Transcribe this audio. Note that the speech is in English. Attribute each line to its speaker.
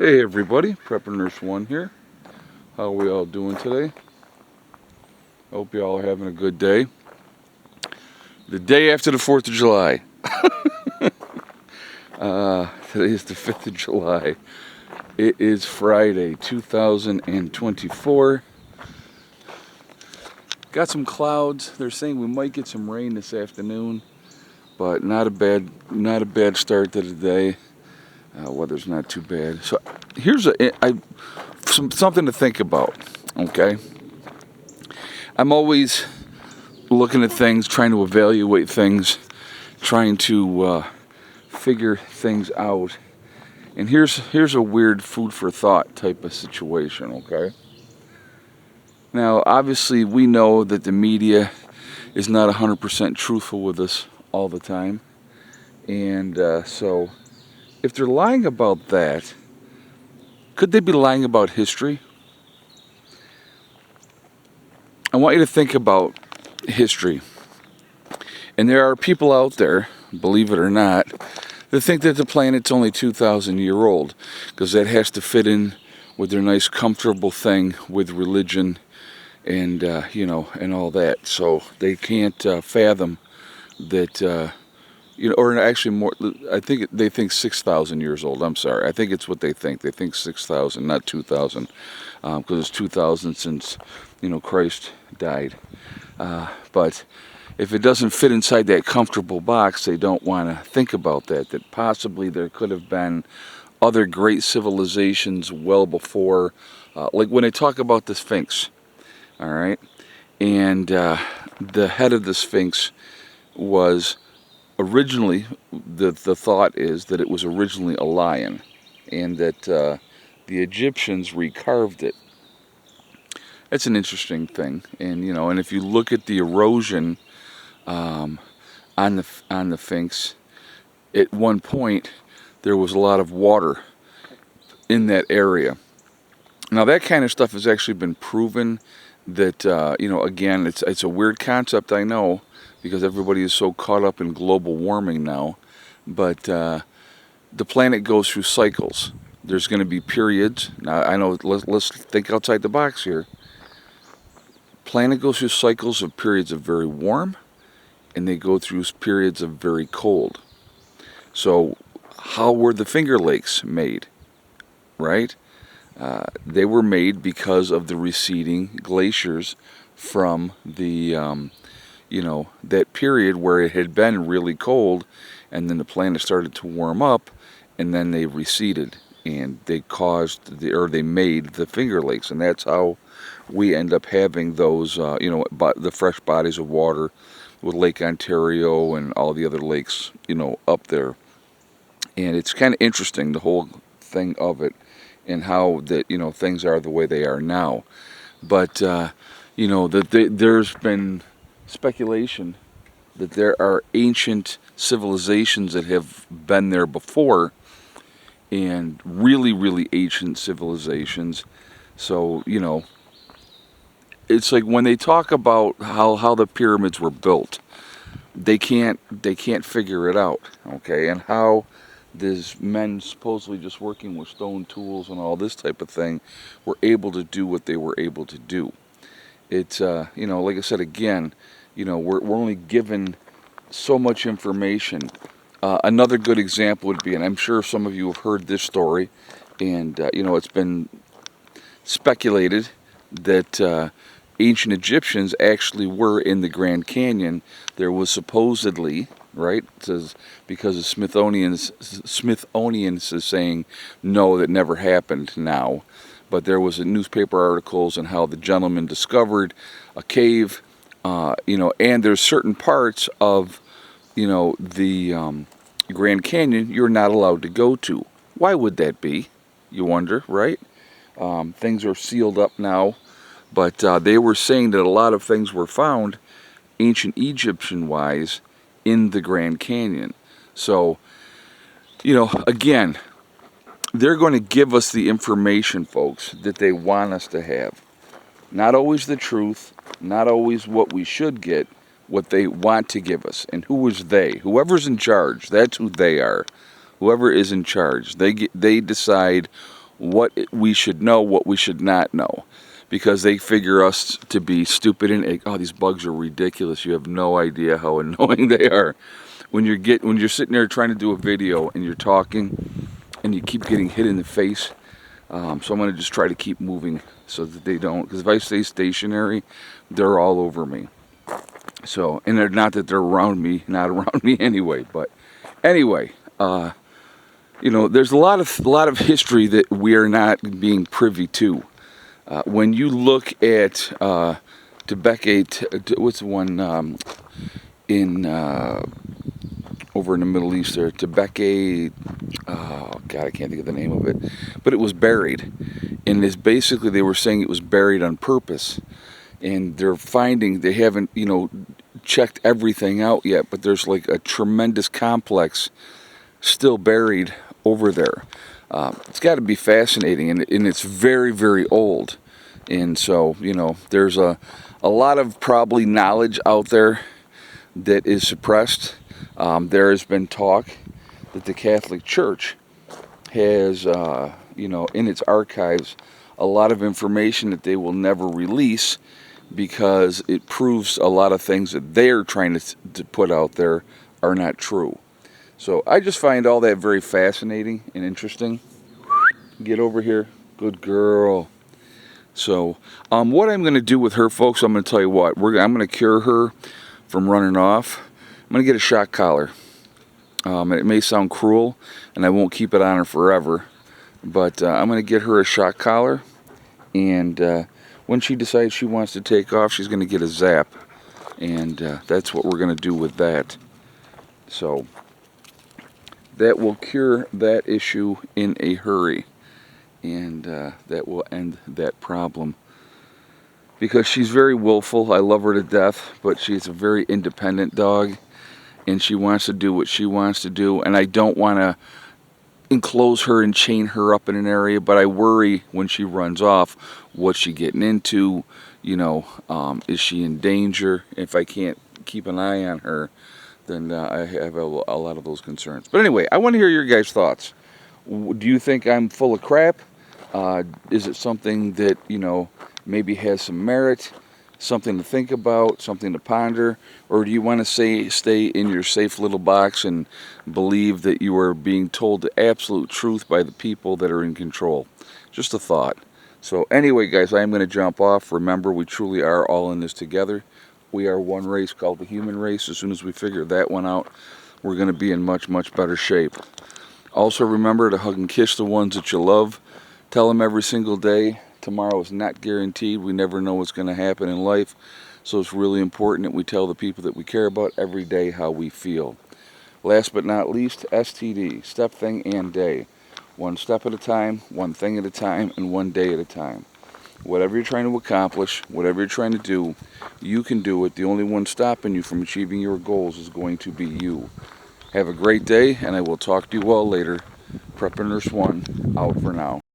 Speaker 1: Hey everybody, Prepper Nurse 1 here. How are we all doing today? Hope you all are having a good day. The day after the 4th of July. Today is the 5th of July. It is Friday, 2024. Got some clouds. They're saying we might get some rain this afternoon, but not a bad start to the day. Weather's not too bad. So here's something to think about, okay? I'm always looking at things, trying to evaluate things, trying to figure things out. And here's a weird food for thought type of situation, okay? Now, obviously, we know that the media is not 100% truthful with us all the time. And so, if they're lying about that, could they be lying about history? I want you to think about history. And there are people out there, believe it or not, that think that the planet's only 2,000 years old, because that has to fit in with their nice comfortable thing with religion and and all that. So they can't fathom that or actually more. I think they think 6,000 years old. I'm sorry. I think it's what they think. They think 6,000, not 2,000, because it's 2,000 since Christ died. But if it doesn't fit inside that comfortable box, they don't want to think about that. That possibly there could have been other great civilizations well before, like when they talk about the Sphinx. All right, and the head of the Sphinx was originally, the thought is that it was originally a lion, and that the Egyptians recarved it. That's an interesting thing, and and if you look at the erosion on the Sphinx, at one point there was a lot of water in that area. Now that kind of stuff has actually been proven. That again, it's a weird concept, I know, because everybody is so caught up in global warming now. But the planet goes through cycles. There's going to be periods. Now I know. Let's think outside the box here. Planet goes through cycles of periods of very warm, and they go through periods of very cold. So, how were the Finger Lakes made? Right? They were made because of the receding glaciers from the, that period where it had been really cold, and then the planet started to warm up, and then they receded, and they they made the Finger Lakes, and that's how we end up having those, the fresh bodies of water with Lake Ontario and all the other lakes, up there. And it's kind of interesting, the whole thing of it, and how that things are the way they are now. But there's been speculation that there are ancient civilizations that have been there before, and really, really ancient civilizations. So it's like when they talk about how the pyramids were built, they can't figure it out, okay, and how these men supposedly just working with stone tools and all this type of thing were able to do what they were able to do. It's like I said again, we're only given so much information. Another good example would be, and I'm sure some of you have heard this story, and it's been speculated that ancient Egyptians actually were in the Grand Canyon. There was supposedly, right, it says, because the Smithsonian's is saying no, that never happened now, but there was a newspaper articles on how the gentleman discovered a cave, and there's certain parts of the Grand Canyon you're not allowed to go to. Why would that be, you wonder, right? Things are sealed up now, but they were saying that a lot of things were found ancient Egyptian wise in the Grand Canyon. So again, they're going to give us the information, folks, that they want us to have. Not always the truth, not always what we should get, what they want to give us. And who is they? Whoever's in charge, that's who they are. Whoever is in charge, they decide what we should know, what we should not know, because they figure us to be stupid and, oh, these bugs are ridiculous. You have no idea how annoying they are. When you're sitting there trying to do a video and you're talking and you keep getting hit in the face. So I'm going to just try to keep moving so that they don't, because if I stay stationary, they're all over me. So, and they're not that they're around me, not around me anyway. But anyway, you know, there's a lot of history that we are not being privy to. When you look at Tebeke, what's the one in over in the Middle East there, Tebeke, oh God, I can't think of the name of it, but it was buried, and it's basically, they were saying it was buried on purpose, and they're finding, they haven't, you know, checked everything out yet, but there's like a tremendous complex still buried over there. It's got to be fascinating, and it's very, very old, and so, you know, there's a lot of probably knowledge out there that is suppressed. There has been talk that the Catholic Church has, you know, in its archives, a lot of information that they will never release because it proves a lot of things that they're trying to put out there are not true. So I just find all that very fascinating and interesting. Get over here. Good girl. So what I'm going to do with her, folks, I'm going to tell you what. I'm going to cure her from running off. I'm going to get a shock collar. And it may sound cruel, and I won't keep it on her forever, but I'm going to get her a shock collar, and when she decides she wants to take off, she's going to get a zap, and that's what we're going to do with that. So that will cure that issue in a hurry, and that will end that problem. Because she's very willful. I love her to death, but she's a very independent dog, and she wants to do what she wants to do, and I don't want to enclose her and chain her up in an area, but I worry when she runs off, what's she getting into, you know, is she in danger? If I can't keep an eye on her, then I have a lot of those concerns. But anyway, I want to hear your guys' thoughts. Do you think I'm full of crap? Is it something that, you know, maybe has some merit, something to think about, something to ponder, or do you want to stay in your safe little box and believe that you are being told the absolute truth by the people that are in control? Just a thought. So anyway, guys, I am going to jump off. Remember, we truly are all in this together. We are one race called the human race. As soon as we figure that one out, we're going to be in much, much better shape. Also, remember to hug and kiss the ones that you love. Tell them every single day. Tomorrow is not guaranteed. We never know what's going to happen in life. So it's really important that we tell the people that we care about every day how we feel. Last but not least, STD, step, thing, and day. One step at a time, one thing at a time, and one day at a time. Whatever you're trying to accomplish, whatever you're trying to do, you can do it. The only one stopping you from achieving your goals is going to be you. Have a great day, and I will talk to you all later. Prepper Nurse 1, out for now.